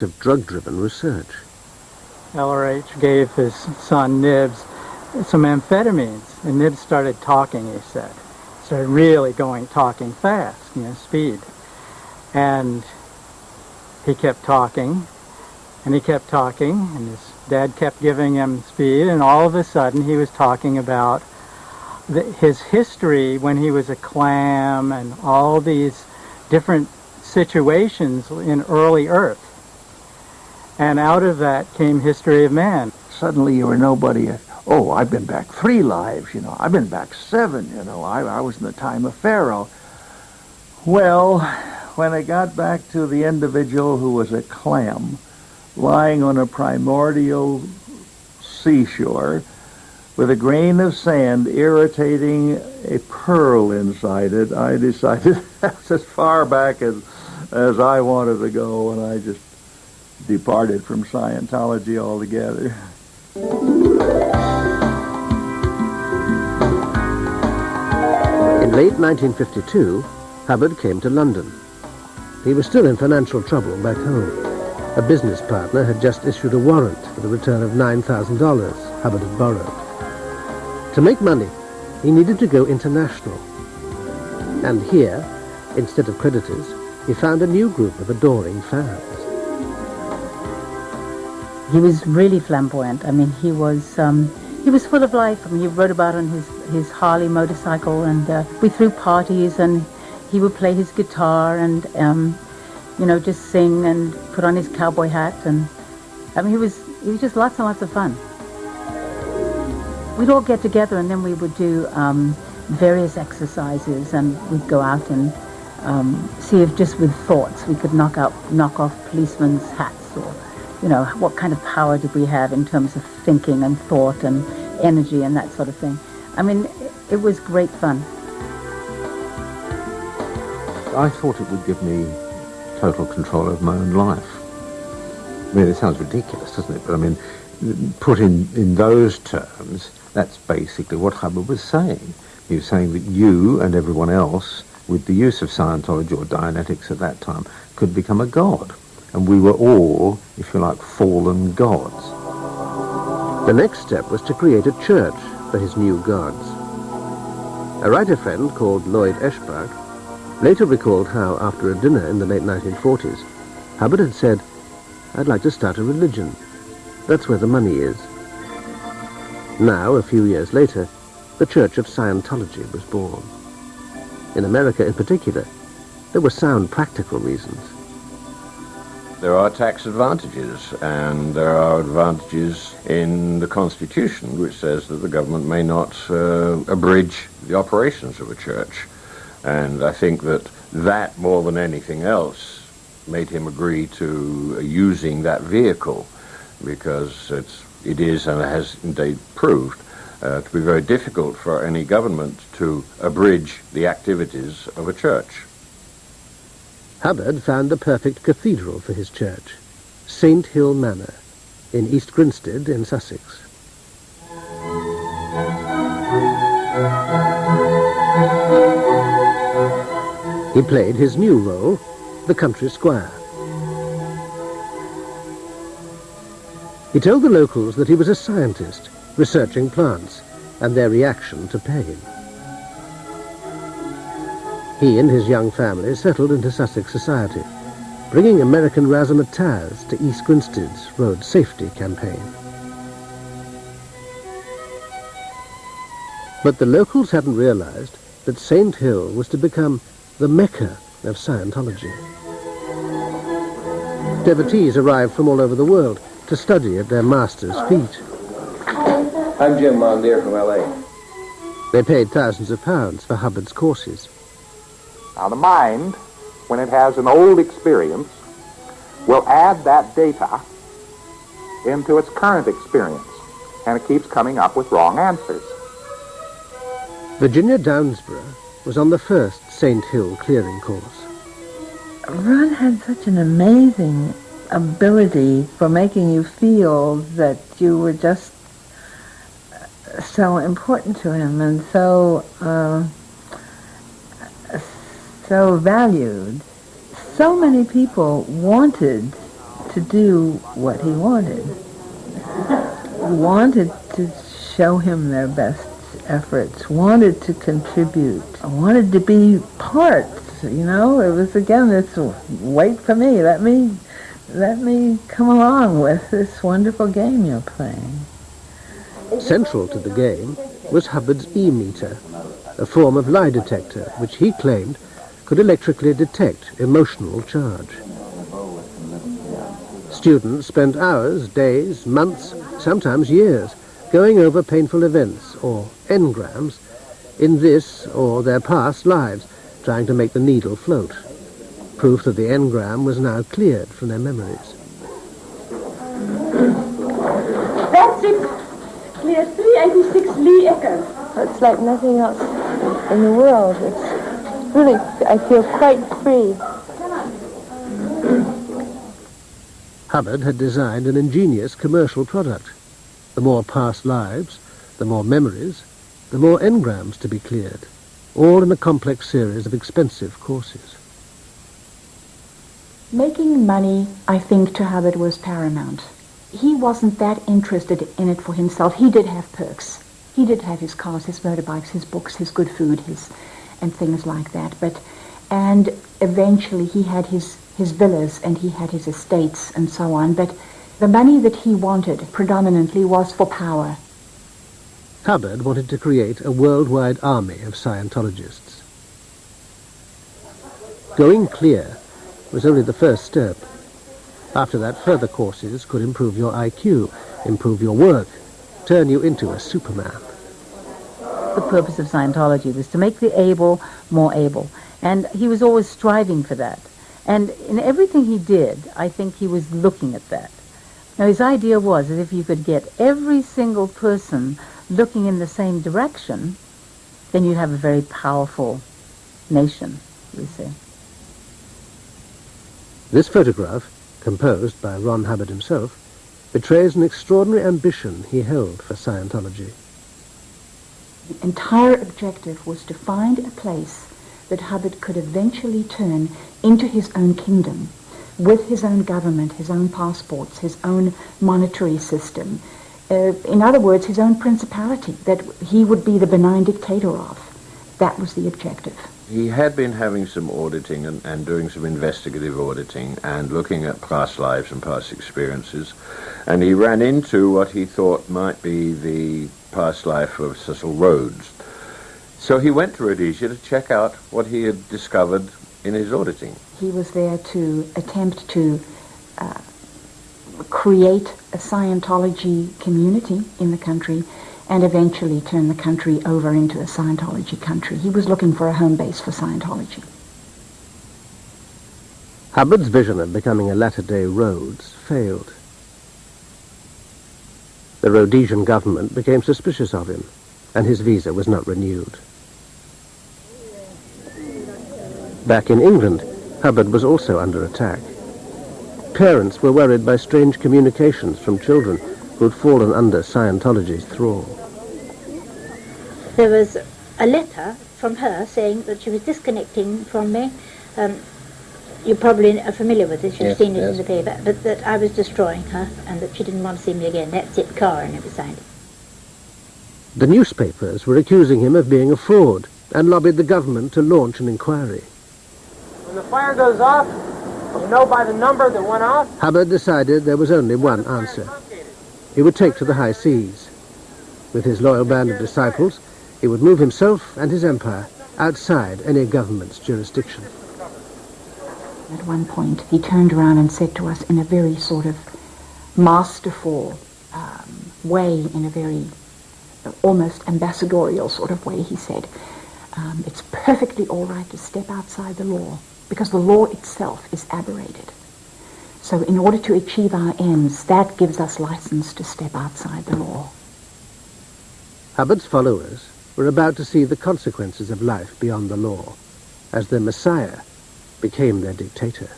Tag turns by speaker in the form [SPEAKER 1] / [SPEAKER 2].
[SPEAKER 1] of drug-driven research.
[SPEAKER 2] LRH gave his son Nibs some amphetamines, and Nibs started talking, he said. Started really talking fast, speed. And he kept talking, and he kept talking, and his dad kept giving him speed, and all of a sudden he was talking about his history when he was a clam and all these different situations in early Earth. And out of that came History of Man.
[SPEAKER 3] Suddenly you were nobody. Oh, I've been back 3 lives, I've been back 7, I was in the time of Pharaoh. Well, when it got back to the individual who was a clam lying on a primordial seashore with a grain of sand irritating a pearl inside it, I decided that's as far back as I wanted to go, and I just departed from Scientology altogether.
[SPEAKER 1] In late 1952, Hubbard came to London. He was still in financial trouble back home. A business partner had just issued a warrant for the return of $9,000 Hubbard had borrowed. To make money, he needed to go international. And here, instead of creditors, he found a new group of adoring fans.
[SPEAKER 4] He was really flamboyant. I mean, he was full of life. I mean, he rode about on his Harley motorcycle, and we threw parties, and he would play his guitar and, just sing and put on his cowboy hat. And, I mean, he was just lots and lots of fun. We'd all get together, and then we would do various exercises, and we'd go out and see if just with thoughts we could knock off policemen's hats, or what kind of power did we have in terms of thinking and thought and energy and that sort of thing. I mean, it was great fun.
[SPEAKER 5] I thought it would give me total control of my own life. I mean, it sounds ridiculous, doesn't it? But I mean, put in those terms, that's basically what Hubbard was saying. He was saying that you and everyone else, with the use of Scientology or Dianetics at that time, could become a god. And we were all, if you like, fallen gods.
[SPEAKER 1] The next step was to create a church for his new gods. A writer friend called Lloyd Eschbach later recalled how, after a dinner in the late 1940s, Hubbard had said, "I'd like to start a religion. That's where the money is." Now, a few years later, the Church of Scientology was born. In America in particular, there were sound practical reasons.
[SPEAKER 5] There are tax advantages, and there are advantages in the Constitution, which says that the government may not abridge the operations of a church. And I think that more than anything else made him agree to using that vehicle, because it is and has indeed proved to be very difficult for any government to abridge the activities of a church.
[SPEAKER 1] Hubbard found the perfect cathedral for his church, St. Hill Manor, in East Grinstead in Sussex. He played his new role, the country squire. He told the locals that he was a scientist researching plants and their reaction to pain. He and his young family settled into Sussex society, bringing American razzmatazz to East Grinstead's road safety campaign. But the locals hadn't realized that St. Hill was to become the Mecca of Scientology. Devotees arrived from all over the world to study at their master's feet.
[SPEAKER 6] I'm Jim Mondier from L.A.
[SPEAKER 1] They paid thousands of pounds for Hubbard's courses.
[SPEAKER 7] Now, the mind, when it has an old experience, will add that data into its current experience, and it keeps coming up with wrong answers.
[SPEAKER 1] Virginia Downsborough was on the first St. Hill clearing course.
[SPEAKER 8] Ron had such an amazing ability for making you feel that you were just so important to him and so valued. So many people wanted to do what he wanted. Wanted to show him their best efforts, wanted to contribute, wanted to be part, you know. It was, again, this wait for me, let me come along with this wonderful game you're playing.
[SPEAKER 1] Central to the game was Hubbard's E-meter, a form of lie detector which he claimed could electrically detect emotional charge. Students spent hours, days, months, sometimes years, going over painful events, or engrams, in this or their past lives, trying to make the needle float. Proof that the engram was now cleared from their memories.
[SPEAKER 9] That's it. Clear 386 Lee Echo.
[SPEAKER 10] It's like nothing else in the world. It's really, I feel quite free.
[SPEAKER 1] Hubbard had designed an ingenious commercial product. The more past lives, the more memories, the more engrams to be cleared, all in a complex series of expensive courses.
[SPEAKER 11] Making money, I think, to Hubbard was paramount. He wasn't that interested in it for himself. He did have perks. He did have his cars, his motorbikes, his books, his good food, and things like that. And eventually he had his villas and he had his estates and so on. But the money that he wanted predominantly was for power.
[SPEAKER 1] Hubbard wanted to create a worldwide army of Scientologists. Going clear was only the first step. After that, further courses could improve your IQ, improve your work, turn you into a Superman.
[SPEAKER 4] The purpose of Scientology was to make the able more able, and he was always striving for that. And in everything he did, I think he was looking at that. Now, his idea was that if you could get every single person looking in the same direction, then you'd have a very powerful nation, you see.
[SPEAKER 1] This photograph, composed by Ron Hubbard himself, betrays an extraordinary ambition he held for Scientology.
[SPEAKER 11] The entire objective was to find a place that Hubbard could eventually turn into his own kingdom, with his own government, his own passports, his own monetary system. In other words, his own principality, that he would be the benign dictator of. That was the objective.
[SPEAKER 5] He had been having some auditing and doing some investigative auditing and looking at past lives and past experiences. And he ran into what he thought might be the past life of Cecil Rhodes. So he went to Rhodesia to check out what he had discovered in his auditing.
[SPEAKER 11] He was there to attempt to create a Scientology community in the country and eventually turn the country over into a Scientology country. He was looking for a home base for Scientology.
[SPEAKER 1] Hubbard's vision of becoming a latter-day Rhodes failed. The Rhodesian government became suspicious of him, and his visa was not renewed. Back in England, Hubbard was also under attack. Parents were worried by strange communications from children who had fallen under Scientology's thrall.
[SPEAKER 12] There was a letter from her saying that she was disconnecting from me. You probably are familiar with this, you've seen it in the paper, but that I was destroying her and that she didn't want to see me again. That's it, car, and it was signed.
[SPEAKER 1] The newspapers were accusing him of being a fraud and lobbied the government to launch an inquiry.
[SPEAKER 13] When the fire goes off, you know by the number that went off?
[SPEAKER 1] Hubbard decided there was only one answer. He would take to the high seas. With his loyal band of disciples, he would move himself and his empire outside any government's jurisdiction.
[SPEAKER 11] At one point, he turned around and said to us in a very sort of masterful way, in a very almost ambassadorial sort of way, he said, it's perfectly all right to step outside the law, because the law itself is aberrated. So in order to achieve our ends, that gives us license to step outside the law.
[SPEAKER 1] Hubbard's followers were about to see the consequences of life beyond the law, as their Messiah became their dictator.